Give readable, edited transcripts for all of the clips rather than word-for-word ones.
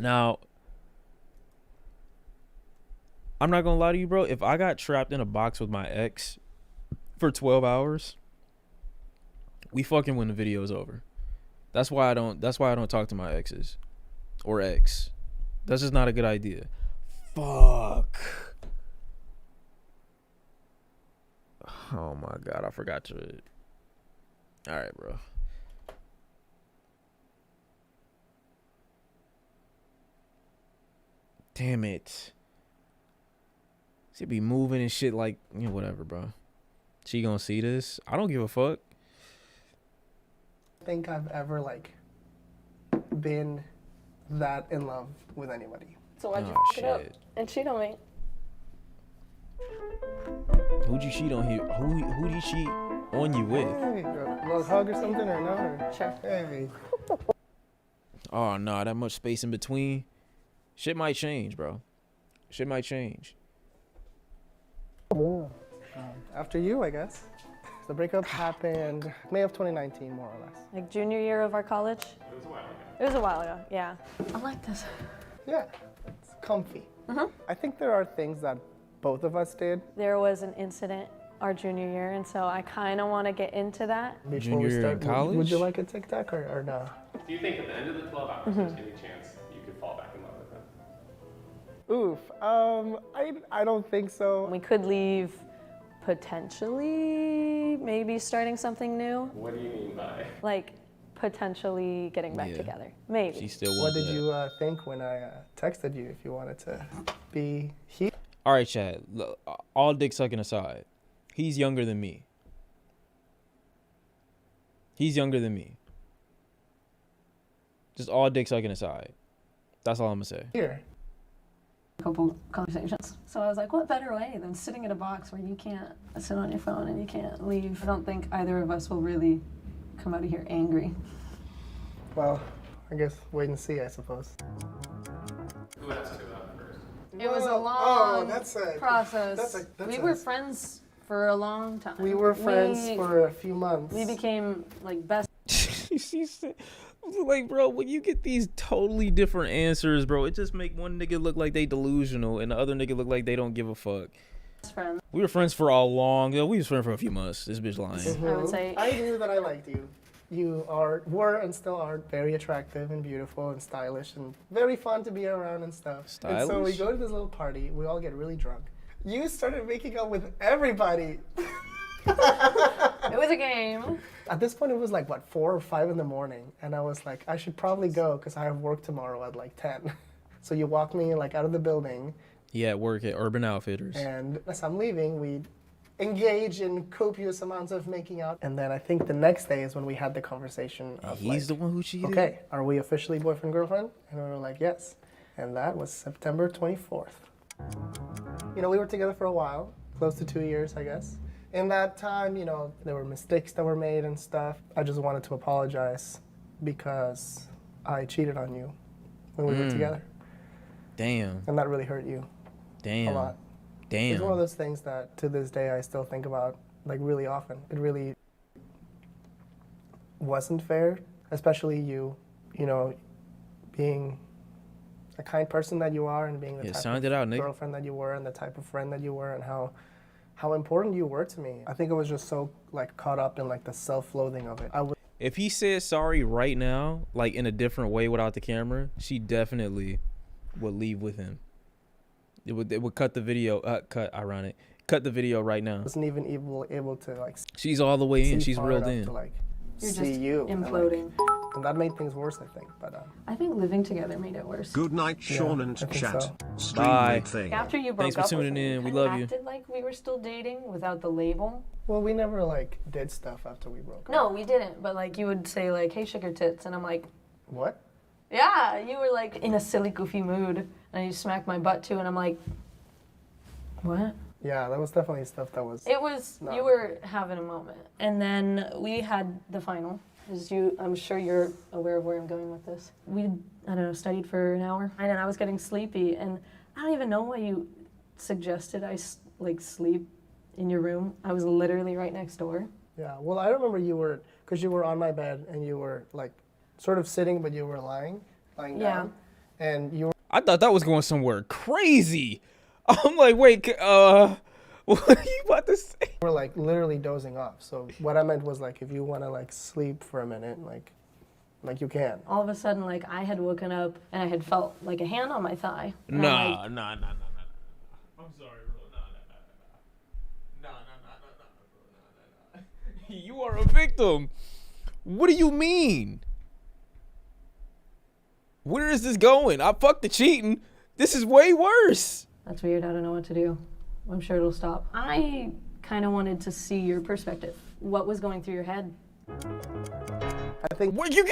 Now, I'm not gonna lie to you, bro. If I got trapped in a box with my ex for 12 hours, we fucking when the video's over. That's why I don't talk to my exes or ex. That's just not a good idea. Fuck. Oh my god, I forgot to. All right, bro. Damn it. She be moving and shit like, you know, whatever, bro. She gonna see this? I don't give a fuck. I think I've ever like been that in love with anybody. So why'd you Oh, fuck it up shit. and cheat on me? Who'd you cheat on here? Who'd you cheat on you with? Hey, a little hug or something or no? Or, Sure. hey. Oh, nah, that much space in between. Shit might change, bro. Shit might change. After you, I guess. The breakup happened May of 2019, more or less. Like junior year of our college? It was a while ago. It was a while ago, yeah. I like this. Yeah, it's comfy. Mm-hmm. I think there are things that both of us did There was an incident our junior year, and so I kind of want to get into that. before Junior we year start. in college? Would you like a tic tac or no? Do you think at the end of the 12 hours there's any chance you could fall back in love with him? Oof. I don't think so. We could leave potentially, maybe starting something new, What do you mean by? like potentially getting back Yeah. together. Maybe. She still What wants did that. you think when I texted you if you wanted to be here? All right, Chad. Look, all dick sucking aside, he's younger than me. He's younger than me. Just all dick sucking aside. That's all I'm gonna say. Here. Couple conversations. So I was like, what better way than sitting in a box where you can't sit on your phone and you can't leave? I don't think either of us will really come out of here angry. Well, I guess wait and see, I suppose. Who asked you that first? It was a Oh, long that's a process. that's we a- were friends for a long time. We were friends for a few months. We became like best She said, like, bro, when you get these totally different answers, bro, it just make one nigga look like they delusional and the other nigga look like they don't give a fuck. friends. We were friends for a long. We was friends for a few months. This bitch lying. I would say. I knew that I liked you. You were and still are very attractive and beautiful and stylish and very fun to be around and stuff. And so we Stylish? go to this little party. We all get really drunk. You started making out with everybody. It was a game. At this point, it was like, what, 4 or 5 in the morning. And I was like, I should probably go because I have work tomorrow at like 10. So you walked me like out of the building. He at work at Urban Outfitters. And as I'm leaving, we engage in copious amounts of making out. And then I think the next day is when we had the conversation of He's like, the one who cheated. okay, are we officially boyfriend, girlfriend? And we were like, yes. And that was September 24th. You know, we were together for a while, close to 2 years, I guess. In that time, you know, there were mistakes that were made and stuff. I just wanted to apologize because I cheated on you when we were together. Damn. And that really hurt you Damn. a lot. Damn. It's one of those things that to this day I still think about like really often. It really wasn't fair, especially you know, being a kind person that you are and being the Yeah, type sound of it out, nigga. girlfriend that you were and the type of friend that you were and how important you were to me. I think I was just so like caught up in like the self-loathing of it. I was If he said sorry right now, like in a different way without the camera, she definitely would leave with him. It would cut the video. Cut the video right now. wasn't even able to like She's all the way in. see She's far reeled enough in. to like You're see just you and, like, imploding. and that made things worse, I think. But I think living together made it worse. Good night, Shawn and I think Chat. so. Stream Bye. rig thing. After you broke Thanks for up with tuning me, in. We kinda love you. acted like we were still dating without the label. well, we never like did stuff after we broke up. No, we didn't. But like you would say like, "Hey, sugar tits," and I'm like, What? "Yeah." You were like in a silly, goofy mood, and you smacked my butt too, and I'm like, "What?" Yeah, that was definitely stuff that was. It was No. you were having a moment, and then we had the final. As you, I'm sure you're aware of where I'm going with this. We, I don't know, studied for an hour, and then I was getting sleepy, and I don't even know why you suggested I like sleep in your room. I was literally right next door. Yeah, well, I remember you were, because you were on my bed and you were like sort of sitting, but you were lying Yeah. down. and you I thought that was going somewhere crazy. I'm like, wait, what are you about to say? were like literally dozing off. So what I meant was like, if you want to like sleep for a minute, like you can. All of a sudden, like, I had woken up and I had felt like a hand on my thigh. And I'm Nah. like, I'm sorry, bro. Nah, bro. You are a victim. What do you mean? Where is this going? I fucked the cheating. This is way worse. that's weird. I don't know what to do. I'm sure it'll stop. I kind of wanted to see your perspective. What was going through your head? I think What wait,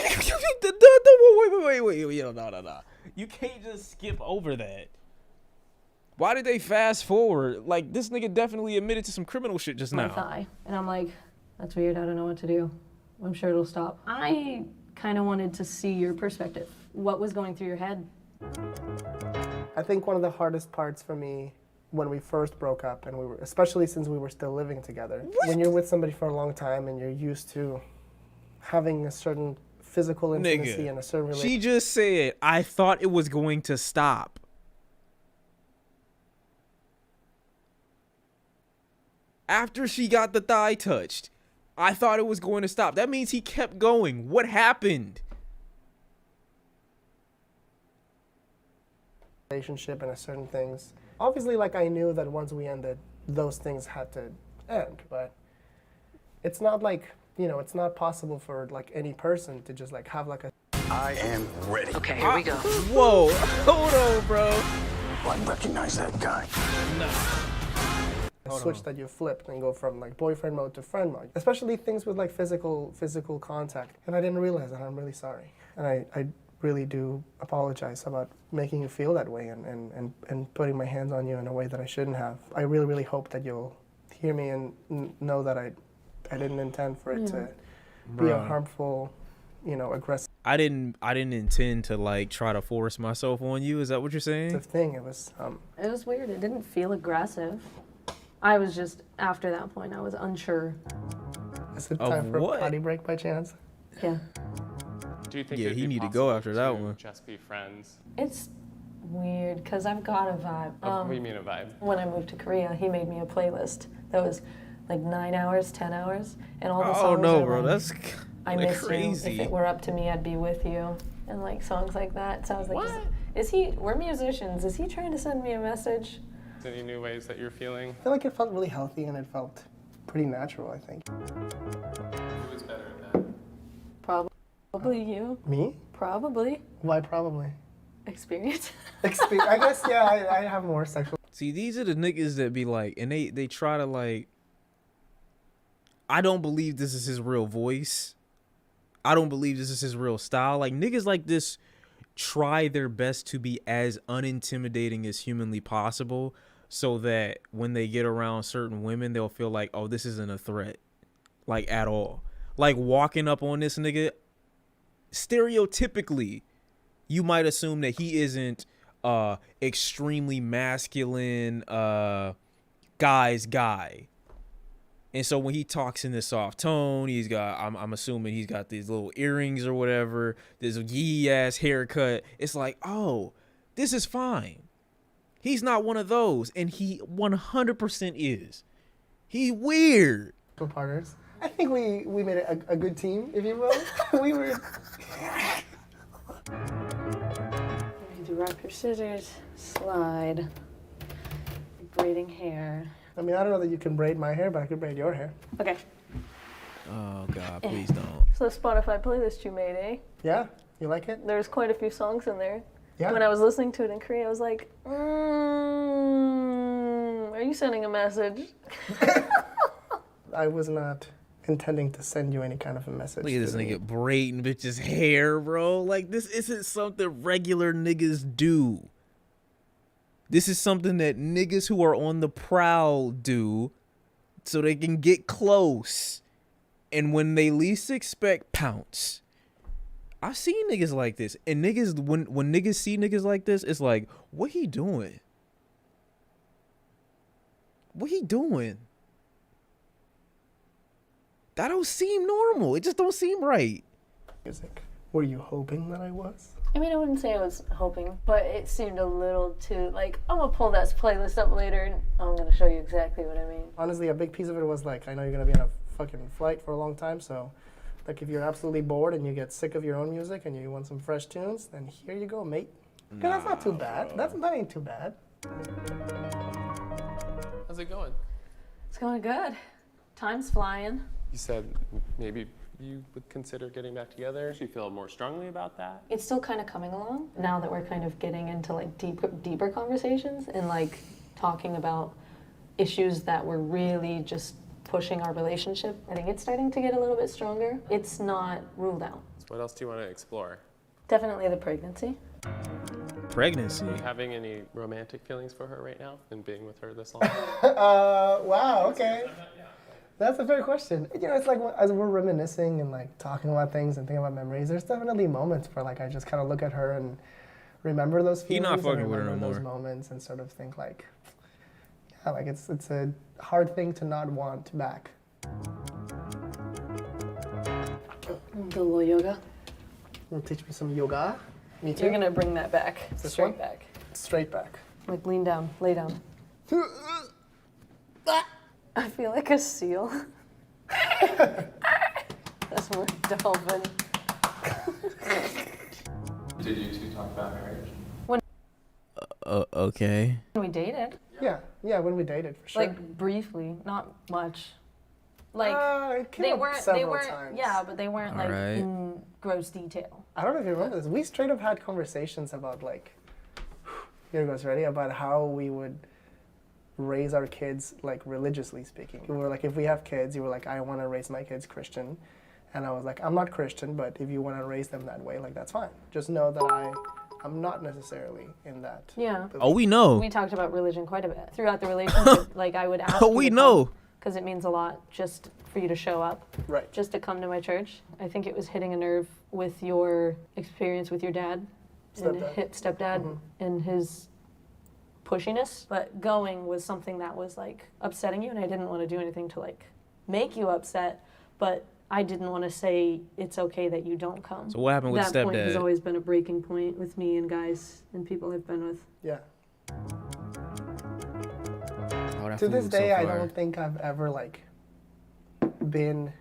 no. You can't just skip over that. Why did they fast forward? Like, this nigga definitely admitted to some criminal shit just My now. thigh. And I'm like, that's weird. I don't know what to do. I'm sure it'll stop. I kind of wanted to see your perspective. What was going through your head? I think one of the hardest parts for me when we first broke up, and we were, especially since we were still living together, when you're with somebody for a long time and you're used to having a certain physical intimacy Nigga, and a certain relationship. she just said, I thought it was going to stop. After she got the thigh touched, I thought it was going to stop. That means he kept going. What happened? Relationship and a certain things. Obviously, like, I knew that once we ended, those things had to end, but it's not like, you know, it's not possible for like any person to just like have like a I am ready. Okay, here we go. Whoa, hold on, bro. I recognize that guy. switch that you flipped and go from like boyfriend mode to friend mode. Especially things with like physical contact. And I didn't realize that. I'm really sorry. And I really do apologize about making you feel that way and putting my hands on you in a way that I shouldn't have. I really, really hope that you'll hear me and know that I didn't intend for it to be a harmful, you know, aggressive I didn't intend to like try to force myself on you. Is that what you're saying? thing. It was weird. It didn't feel aggressive. I was just, after that point, I was unsure. is it time for what? a potty break by chance? Yeah. Do you think Yeah, it'd he be need to go possible after that to one. just be friends? It's weird because I've got a vibe. What do you mean a vibe? When I moved to Korea, he made me a playlist that was like 9 hours, 10 hours, and all the songs Oh no, are bro, like, that's I kinda miss crazy. you. If it were up to me, I'd be with you, and like songs like that. So I was like, is he? We're musicians. Is he trying to send me a message? Any new ways that you're feeling? I feel like it felt really healthy and it felt pretty natural, I think. Who was better at that? Probably you. Me? Probably. Why probably? Experience. I guess, yeah, I have more sexual. See, these are the niggas that be like, and they try to like, I don't believe this is his real voice. I don't believe this is his real style. Like, niggas like this try their best to be as unintimidating as humanly possible so that when they get around certain women, they'll feel like, oh, this isn't a threat, like, at all. Like, walking up on this nigga, stereotypically, you might assume that he isn't extremely masculine guy's guy. And so when he talks in this soft tone, he's got, I'm assuming he's got these little earrings or whatever, this yee ass haircut. It's like, oh, this is fine. He's not one of those. And he 100% is. He's weird. Partners. I think we made a good team, if you will. We were. You do rock, paper, scissors, slide, braiding hair. I mean, I don't know that you can braid my hair, but I could braid your hair. Okay. Oh, God, please don't. So the Spotify playlist you made, eh? Yeah? You like it? There's quite a few songs in there. Yeah. When I was listening to it in Korea, I was like, are you sending a message? I was not intending to send you any kind of a message. Look at this to nigga me. braiding bitch's hair, bro. Like, this isn't something regular niggas do. This is something that niggas who are on the prowl do so they can get close. And when they least expect, pounce. I've seen niggas like this. And niggas, when niggas see niggas like this, it's like, what he doing? What he doing? That don't seem normal. It just don't seem right. Music. Were you hoping that I was? I mean, I wouldn't say I was hoping, but it seemed a little too, like, I'm gonna pull that playlist up later and I'm gonna show you exactly what I mean. Honestly, a big piece of it was like, I know you're gonna be on a fucking flight for a long time, so like if you're absolutely bored and you get sick of your own music and you want some fresh tunes, then here you go, mate. Nah, that's not too bad. That ain't too bad. How's it going? It's going good. Time's flying. You said maybe you would consider getting back together. Do you feel more strongly about that? It's still kind of coming along now that we're kind of getting into like deeper conversations and like talking about issues that were really just pushing our relationship. I think it's starting to get a little bit stronger. It's not ruled out. So what else do you want to explore? Definitely the pregnancy. Pregnancy. Are you having any romantic feelings for her right now and being with her this long? Wow, okay. That's a fair question. You know, it's like as we're reminiscing and like talking about things and thinking about memories, there's definitely moments where like I just kind of look at her and remember those feelings. He not fucking and with her no remember those more. moments and sort of think like, yeah, like it's a hard thing to not want back. Do a little yoga. You want to teach me some yoga? Me too. You're gonna bring that back, This straight one? back. Straight back. Like lean down, lay down. I feel like a seal. That's more dolphin. Did you two talk about marriage? Okay. We dated, Yeah, when we dated for sure. like briefly, not much. Like it came they up weren't, several times. yeah, but they weren't like Alright. in gross detail. I don't know if you remember this. We straight up had conversations about like, here goes, ready? About how we would raise our kids, like religiously speaking. We were like, if we have kids, you were like, I want to raise my kids Christian. And I was like, I'm not Christian, but if you want to raise them that way, like that's fine. Just know that I'm not necessarily in that. Yeah. Oh, we know. We talked about religion quite a bit throughout the relationship. Like I would ask. Oh, we know. Because it means a lot just for you to show up. Right. Just to come to my church. I think it was hitting a nerve with your experience with your dad. And stepdad and his pushiness. But going was something that was like upsetting you, and I didn't want to do anything to like make you upset, but I didn't want to say it's okay that you don't come. So what happened with that point has stepdad? always been a breaking point with me and guys and people I've been with. Yeah. Oh, that To this food's so day, I fire. don't think I've ever like been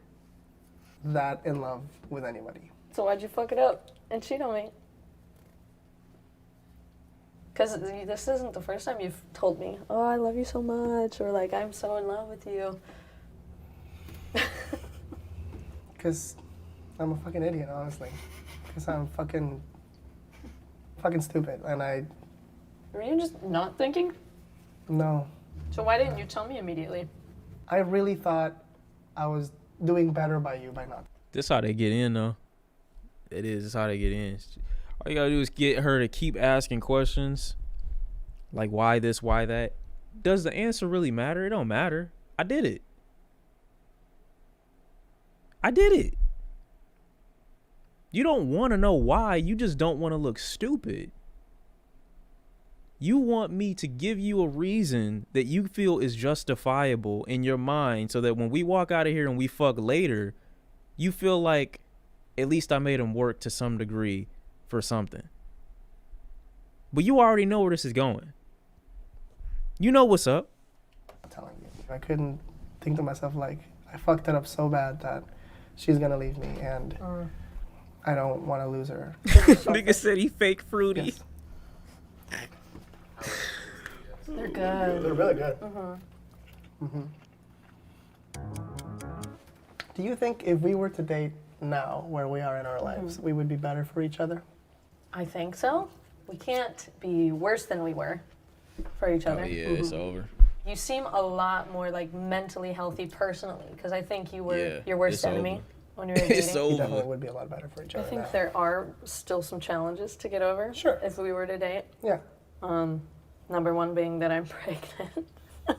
that in love with anybody. So why'd you fuck it up and cheat on me? Because this isn't the first time you've told me, oh, I love you so much, or like, I'm so in love with you. Because I'm a fucking idiot, honestly. Because I'm fucking stupid, and Were you just not thinking? no. So why didn't you tell me immediately? I really thought I was doing better by you by not. This how they get in, though. It is. It's how they get in. All you gotta do is get her to keep asking questions, like why this, why that. Does the answer really matter? It don't matter. I did it. I did it. You don't want to know why. You just don't want to look stupid. You want me to give you a reason that you feel is justifiable in your mind so that when we walk out of here and we fuck later, you feel like at least I made him work to some degree for something. But you already know where this is going. You know what's up. I'm telling you. I couldn't think to myself, like, I fucked it up so bad that she's gonna leave me, and I don't want to lose her. Nigga said he fake fruity. Yes. They're good. They're really good. Do you think if we were to date now, where we are in our lives, we would be better for each other? I think so. We can't be worse than we were for each other. Oh yeah, it's over. You seem a lot more like mentally healthy personally, because I think you were Yeah, your worst it's enemy over. when you were dating. It's We definitely over. would be a lot better for each I other think now. there are still some challenges to get over. Sure. If we were to date. Yeah. Number one being that I'm pregnant. Can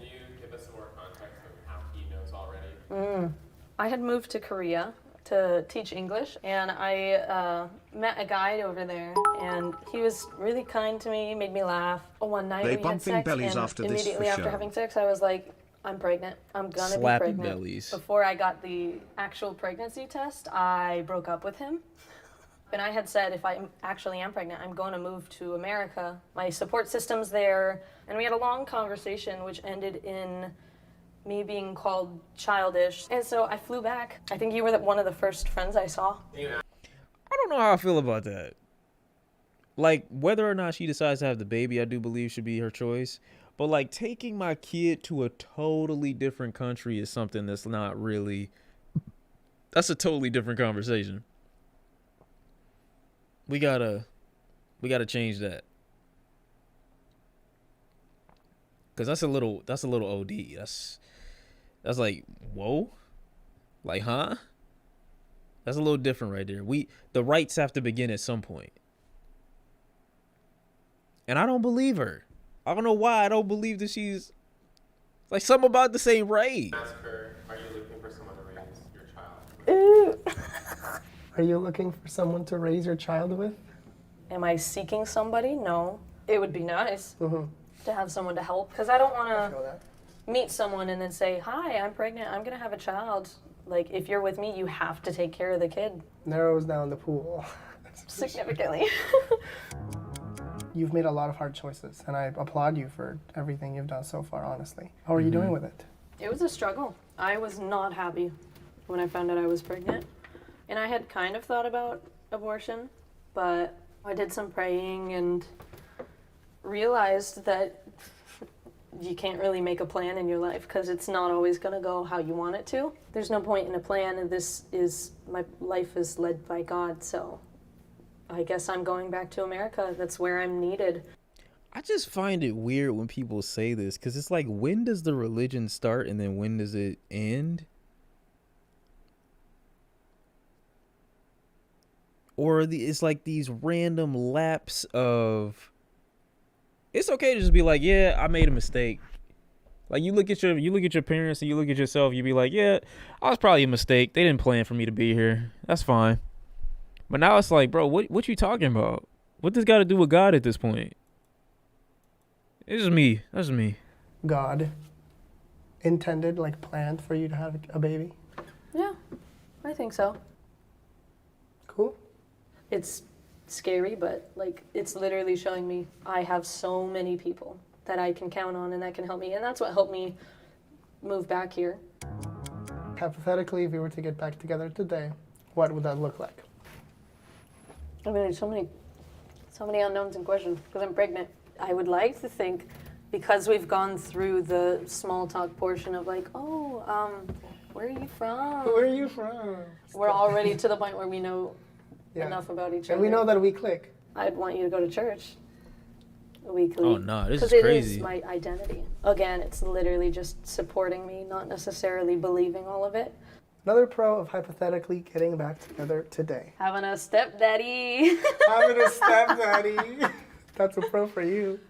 you give us some more context of how he knows already? I had moved to Korea to teach English, and I met a guy over there, and he was really kind to me, made me laugh. One night They we had bumping sex, bellies and after this immediately for after sure. having sex, I was like, I'm pregnant. I'm gonna Slapping be pregnant. bellies. Before I got the actual pregnancy test, I broke up with him. And I had said if I actually am pregnant, I'm going to move to America. My support system's there. And we had a long conversation which ended in me being called childish. And so I flew back. I think you were one of the first friends I saw. I don't know how I feel about that. Like, whether or not she decides to have the baby, I do believe should be her choice. But, like, taking my kid to a totally different country is something that's not really... That's a totally different conversation. We gotta change that. Cause that's a little OD. That's like, whoa, like, huh? That's a little different right there. The rights have to begin at some point. And I don't believe her. I don't know why I don't believe that she's like something about the same race. Ask her, are you looking for someone to raise your child? Are you looking for someone to raise your child with? Am I seeking somebody? No. It would be nice Mm-hmm. to have someone to help. Because I don't want I to feel that. meet someone and then say, hi, I'm pregnant, I'm going to have a child. Like, if you're with me, you have to take care of the kid. Narrows down the pool. Significantly. You've made a lot of hard choices, and I applaud you for everything you've done so far, honestly. How are you doing with it? It was a struggle. I was not happy when I found out I was pregnant. And I had kind of thought about abortion, but I did some praying and realized that you can't really make a plan in your life because it's not always going to go how you want it to. There's no point in a plan, and my life is led by God, so I guess I'm going back to America. That's where I'm needed. I just find it weird when people say this because it's like, when does the religion start and then when does it end? Or it's like these random laps of, it's okay to just be like, yeah, I made a mistake. Like, you look at your parents and you look at yourself, you be like, yeah, I was probably a mistake. They didn't plan for me to be here. That's fine. But now it's like, bro, what you talking about? What this got to do with God at this point? It's just me. That's just me. God intended, like planned for you to have a baby? Yeah, I think so. Cool. It's scary, but like it's literally showing me I have so many people that I can count on and that can help me, and that's what helped me move back here. Hypothetically, if we were to get back together today, what would that look like? I mean, there's so many unknowns and questions because I'm pregnant. I would like to think, because we've gone through the small talk portion of like, where are you from? Where are you from? We're already to the point where we know Yeah. enough about each other. And we know that we click. I'd want you to go to church weekly. Oh, no, this is Because crazy. it is my identity. Again, it's literally just supporting me, not necessarily believing all of it. Another pro of hypothetically getting back together today. Having a stepdaddy. Having a stepdaddy. That's a pro for you.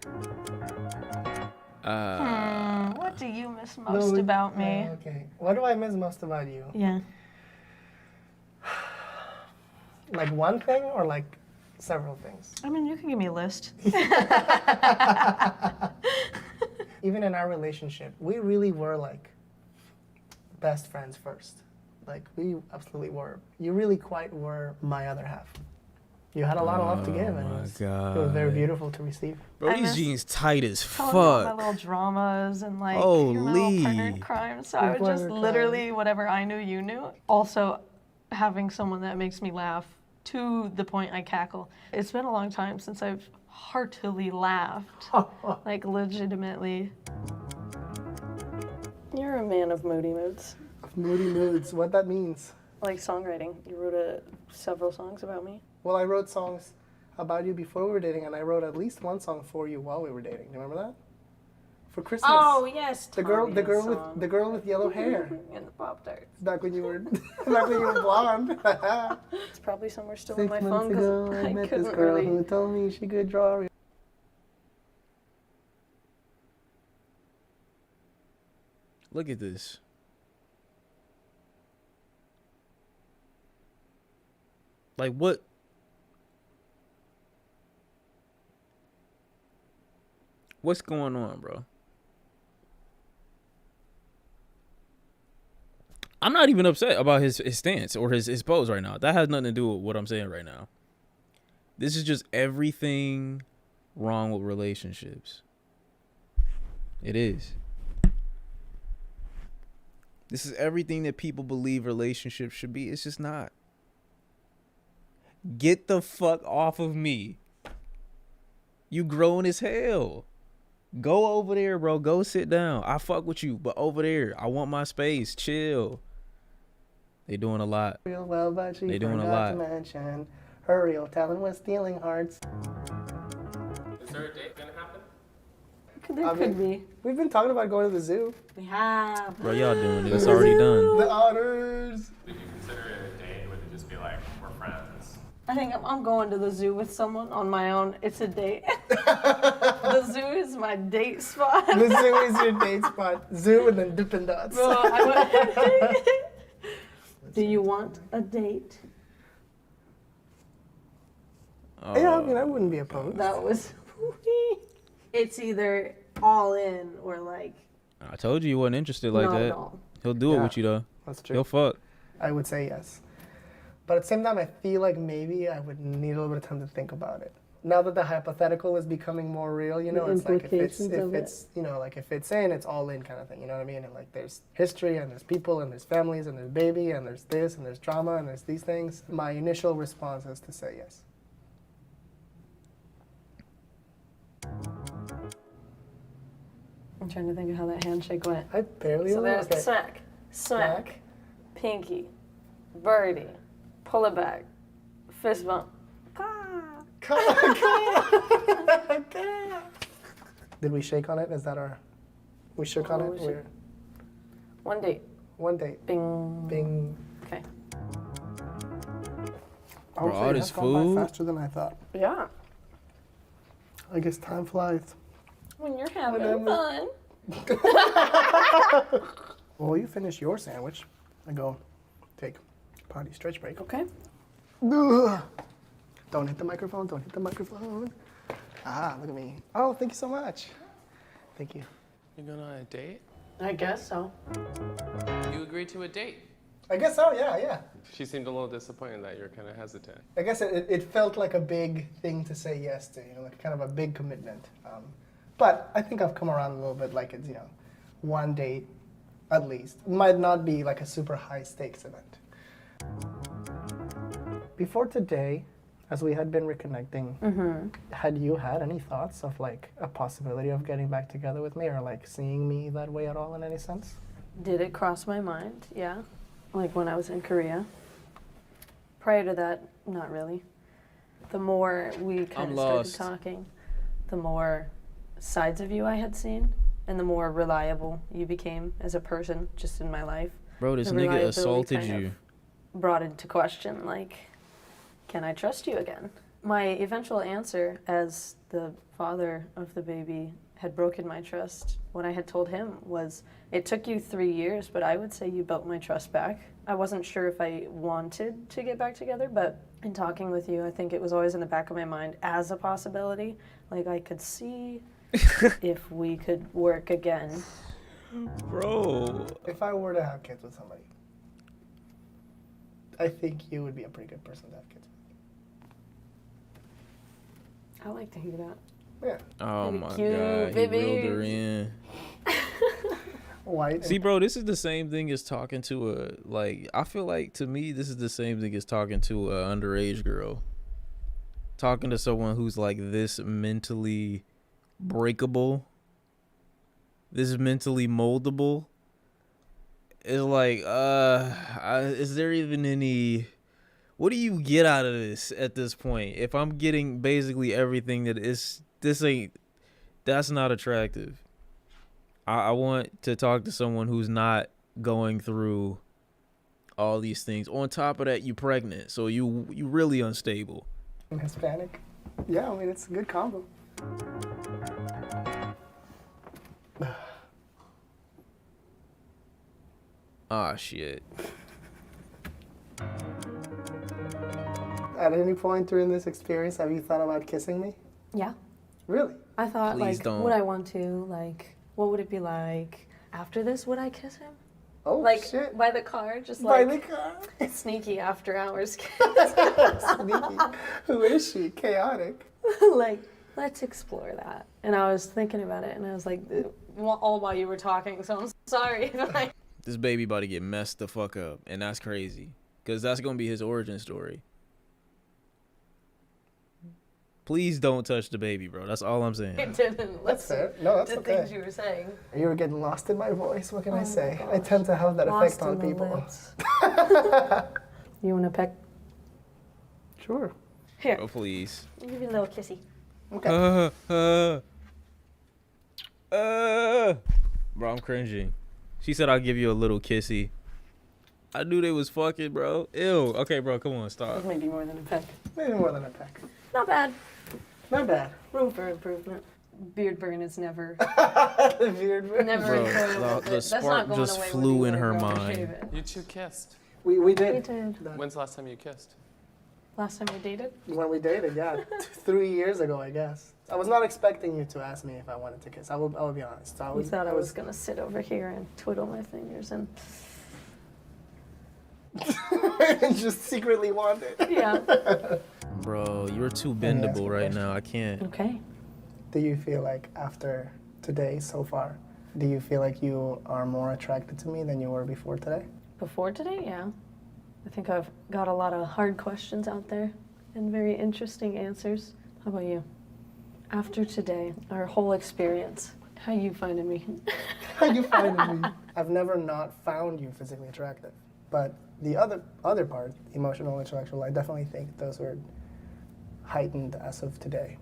What do you miss most about me? Okay. What do I miss most about you? Yeah. Like one thing or like several things? I mean, you can give me a list. Even in our relationship, we really were like best friends first. Like we absolutely were. You really quite were my other half. You had a lot of love to give, and it was very beautiful to receive. Bro, I these miss jeans tight as Telling me all my fuck. little dramas and like Holy. your little partner crimes. So I would just partner literally whatever I knew, you knew. Also, having someone that makes me laugh to the point I cackle. It's been a long time since I've heartily laughed, like legitimately. You're a man of moody moods. Moody moods, what that means. Like songwriting. You wrote several songs about me. Well, I wrote songs about you before we were dating, and I wrote at least one song for you while we were dating. Do you remember that? For Christmas. Oh yes, the girl with yellow hair. and the Pop Tarts. Back when you were blonde. It's probably somewhere still 6 on my months phone ago, because I I met this couldn't girl really. who told me she could draw. Look at this. Like, what? What's going on, bro? I'm not even upset about his stance or his pose right now. That has nothing to do with what I'm saying right now. This is just everything wrong with relationships. It is. This is everything that people believe relationships should be. It's just not. Get the fuck off of me. You grown as hell. Go over there, bro. Go sit down. I fuck with you, but over there, I want my space. Chill. They doing a lot. Real well, but she They doing a forgot lot. to mention her real talent was stealing hearts. Is there a date gonna happen? There could be. We've been talking about going to the zoo. We have. Bro, y'all doing it. It's already done. The honors. Would you consider it a date, or would it just be like, we're friends? I think I'm going to the zoo with someone on my own. It's a date. The zoo is my date spot. The zoo is your date spot. Zoo and then Dippin' Dots. Bro, do you want a date? Yeah, I mean, I wouldn't be opposed. That was. It's either all in or like. I told you wasn't interested like not that. At all. He'll do it Yeah. with you though. That's true. He'll fuck. I would say yes. But at the same time, I feel like maybe I would need a little bit of time to think about it. Now that the hypothetical is becoming more real, you know, The it's like if implications of it's you know, like if it's in, it's all in kind of thing. You know what I mean? And like there's history and there's people and there's families and there's baby and there's this and there's drama and there's these things. My initial response is to say yes. I'm trying to think of how that handshake went. I barely So there's okay. smack, smack, pinky, birdie, pull it back, fist bump. Did we shake on it? Is that our? We shook on Oh, it. we shook. We're- One date. One date. Bing. Bing. Okay. Bro, all Hopefully this that's gone by food? faster than I thought. Yeah. I guess time flies. When you're having Whatever. fun. Well, you finish your sandwich. I go take potty stretch break. Okay. Ugh. Don't hit the microphone. Don't hit the microphone. Ah, look at me. Oh, thank you so much. Thank you. You're going on a date? I guess so. You agreed to a date. I guess so, yeah. She seemed a little disappointed that you're kind of hesitant. I guess it felt like a big thing to say yes to, you know, like kind of a big commitment. But I think I've come around a little bit, like it's, you know, one date at least. Might not be like a super high stakes event. Before today, as we had been reconnecting, had you had any thoughts of like a possibility of getting back together with me or like seeing me that way at all in any sense? Did it cross my mind? Yeah. Like when I was in Korea. Prior to that, not really. The more we kind I'm of lost. started talking, the more sides of you I had seen, and the more reliable you became as a person just in my life. Bro, this The nigga reliability assaulted kind of you. Brought into question, like, can I trust you again? My eventual answer as the father of the baby had broken my trust. What I had told him was, it took you 3 years, but I would say you built my trust back. I wasn't sure if I wanted to get back together, but in talking with you, I think it was always in the back of my mind as a possibility. Like I could see if we could work again. Bro. If I were to have kids with somebody, I think you would be a pretty good person to have kids I like to hear that. with. Yeah. Oh Baby my cute, god, he baby. reeled her in. White. See, bro, this is the same thing as talking to a, like, I feel like to me, this is the same thing as talking to a underage girl. Talking to someone who's like this mentally breakable, this mentally moldable. It's like, is there even any, what do you get out of this at this point? If I'm getting basically everything that is, that's not attractive. I want to talk to someone who's not going through all these things. On top of that, you pregnant, so you really unstable. And Hispanic. Yeah, I mean, it's a good combo. Ah, shit. At any point during this experience, have you thought about kissing me? Yeah. Really? I thought, Please like, don't. would I want to? Like, what would it be like? After this, would I kiss him? Oh, Like shit. by the car, just By like the car. sneaky after hours. Sneaky. Who is she? Chaotic. Like, let's explore that. And I was thinking about it, and I was like, all while you were talking, so I'm sorry if I... This baby about to get messed the fuck up, and that's crazy, because that's gonna be his origin story. Please don't touch the baby, bro. That's all I'm saying. didn't That's listen fair. No, that's to okay. things you were saying. You were getting lost in my voice. What can I Oh say? my I gosh. tend to have that effect Lost on in the people. lips. You want to peck? Sure. Here, Oh, please. I'll give you a little kissy. Okay. Bro, I'm cringing. She said I'll give you a little kissy. I knew they was fucking, bro. Ew. Okay, bro, come on, stop. Maybe more than a peck. Maybe more than a peck. Not bad. Not bad. Room for improvement. Beard burn is never, The beard. never Bro, enjoyable. the That's not spark going just away when flew you in let her go and mind. shave it. You two kissed. We We did. did. That. When's the last time you kissed? Last time we dated? When we dated, yeah. 3 years ago, I guess. I was not expecting you to ask me if I wanted to kiss. I will be honest. You thought I was gonna sit over here and twiddle my fingers and and just secretly wanted. yeah. Bro, you're too bendable right now. I can't. Okay. Do you feel like after today so far, do you feel like you are more attracted to me than you were before today? Before today, yeah. I think I've got a lot of hard questions out there and very interesting answers. How about you? After today, our whole experience, how you finding me? How you finding me? I've never not found you physically attractive, but the other part, emotional, intellectual, I definitely think those were heightened as of today.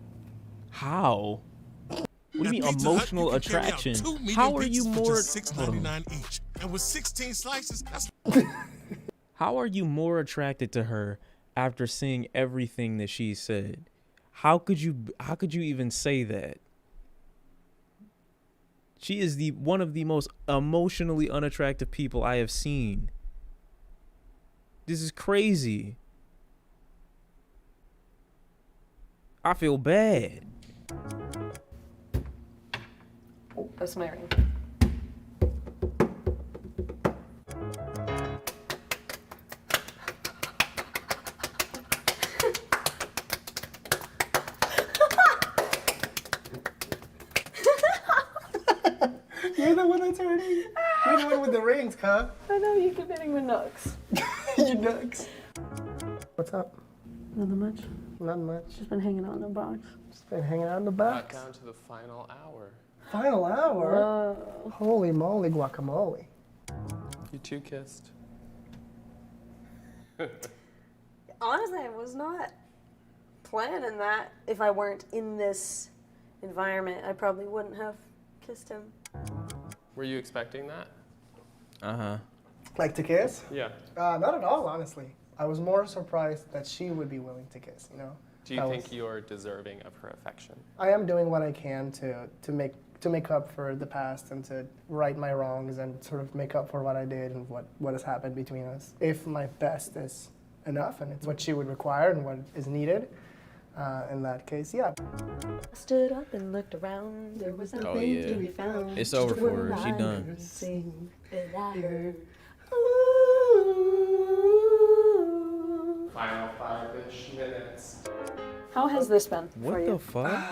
How? What do you mean emotional attraction? How are you more? $6.99 each, and with 16 slices, that's How are you more attracted to her after seeing everything that she said? How could you even say that? She is one of the most emotionally unattractive people I have seen. This is crazy. I feel bad. Oh, that's my ring. You're the one that's hurting. You're the one with the rings, huh? I know you keep hitting the nooks. You nuts. What's up? Nothing much. Not much. Just been hanging out in the box. Just been hanging out in the Got box. down to the final hour. Final hour. Whoa. Holy moly, guacamole. You two kissed. Honestly, I was not planning that. If I weren't in this environment, I probably wouldn't have kissed him. Were you expecting that? Like to kiss? Yeah. Not at all, honestly. I was more surprised that she would be willing to kiss, you know? Do you That think was- you're deserving of her affection? I am doing what I can to make up for the past and to right my wrongs and sort of make up for what I did and what has happened between us. If my best is enough and it's what she would require and what is needed, in that case, yeah. I stood up and looked around. There was nothing Oh, yeah. to be found. It's over for her. She done. Sing that I heard. Final 5-ish minutes. How has this been for What you? the fuck?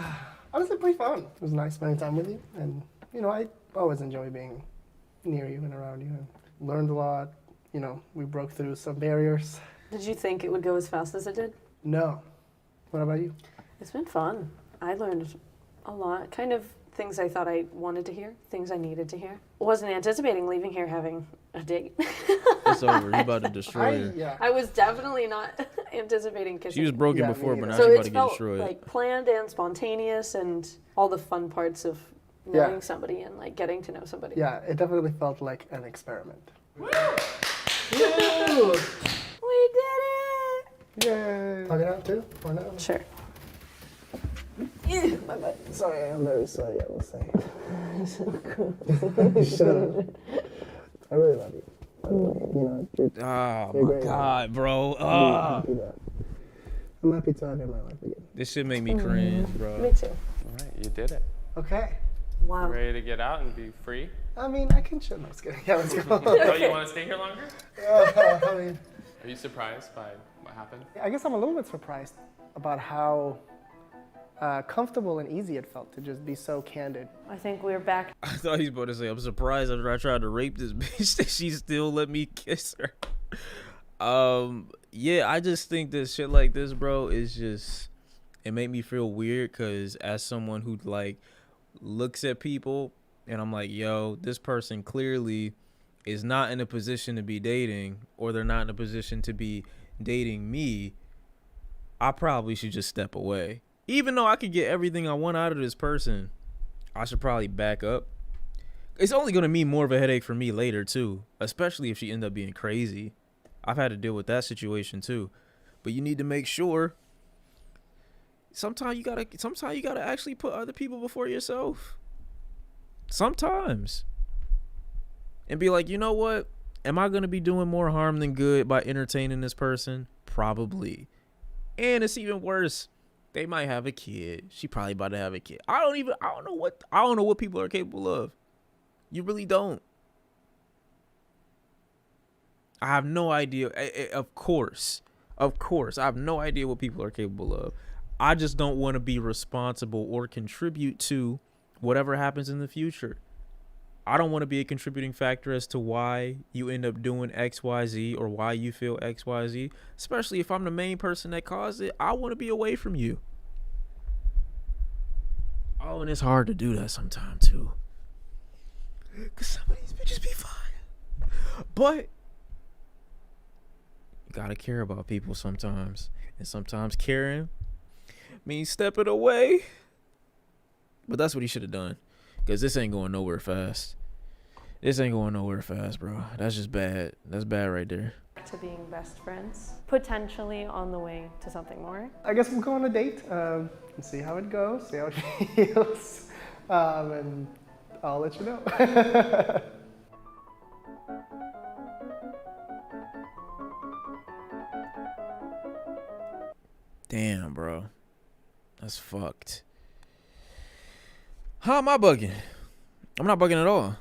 Honestly, pretty fun. It was nice spending time with you, and you know, I always enjoy being near you and around you. And learned a lot. You know, we broke through some barriers. Did you think it would go as fast as it did? No. What about you? It's been fun. I learned a lot. Kind of things I thought I wanted to hear, things I needed to hear. Wasn't anticipating leaving here having a date. It's over. You about to destroy her. Yeah. I was definitely not anticipating kissing. She was broken Yeah, me before, but either. now so she's about it to get felt destroyed. like planned and spontaneous and all the fun parts of knowing Yeah. somebody and like getting to know somebody. Yeah, it definitely felt like an experiment. We did it! Yay! Talk it out too, or no? Sure. My bad. Sorry, I'm very sorry. I will say. Shut up. I really love you. You know, Oh You're my great. god, bro. I'm happy to have you in my life again. This shit make me cringe, bro. Me too. All right, you did it. Okay. Wow. You ready to get out and be free? I mean, I can chill. No, just kidding. Yeah, let's go. Oh, you want to stay here longer? I mean, Are you surprised by what happened? I guess I'm a little bit surprised about how comfortable and easy it felt to just be so candid. I think we're back. I thought he was about to say, I'm surprised after I tried to rape this bitch that she still let me kiss her. Yeah, I just think that shit like this, bro, is just, it made me feel weird because as someone who like looks at people and I'm like, yo, this person clearly is not in a position to be dating, or they're not in a position to be dating me, I probably should just step away. Even though I could get everything I want out of this person, I should probably back up. It's only going to mean more of a headache for me later too, especially if she end up being crazy. I've had to deal with that situation too. But you need to make sure sometimes you gotta actually put other people before yourself. Sometimes. And be like, you know what? Am I gonna be doing more harm than good by entertaining this person? Probably. And it's even worse. They might have a kid. She probably about to have a kid. I don't know what people are capable of. You really don't. I have no idea. Of course, I have no idea what people are capable of. I just don't want to be responsible or contribute to whatever happens in the future. I don't want to be a contributing factor as to why you end up doing XYZ or why you feel XYZ, especially if I'm the main person that caused it. I want to be away from you. Oh, and it's hard to do that sometimes too, because some of these bitches be fine. But you gotta care about people sometimes, and sometimes caring means stepping away. But that's what he should have done, because this ain't going nowhere fast. This ain't going nowhere fast, bro. That's just bad. That's bad right there. To being best friends, potentially on the way to something more. I guess we'll go on a date and see how it goes, see how it feels, and I'll let you know. Damn, bro. That's fucked. How am I bugging? I'm not bugging at all.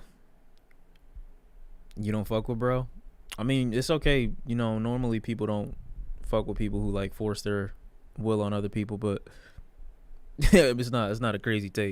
You don't fuck with bro? I mean, it's okay. You know, normally people don't fuck with people who like force their will on other people, but it's not a crazy take.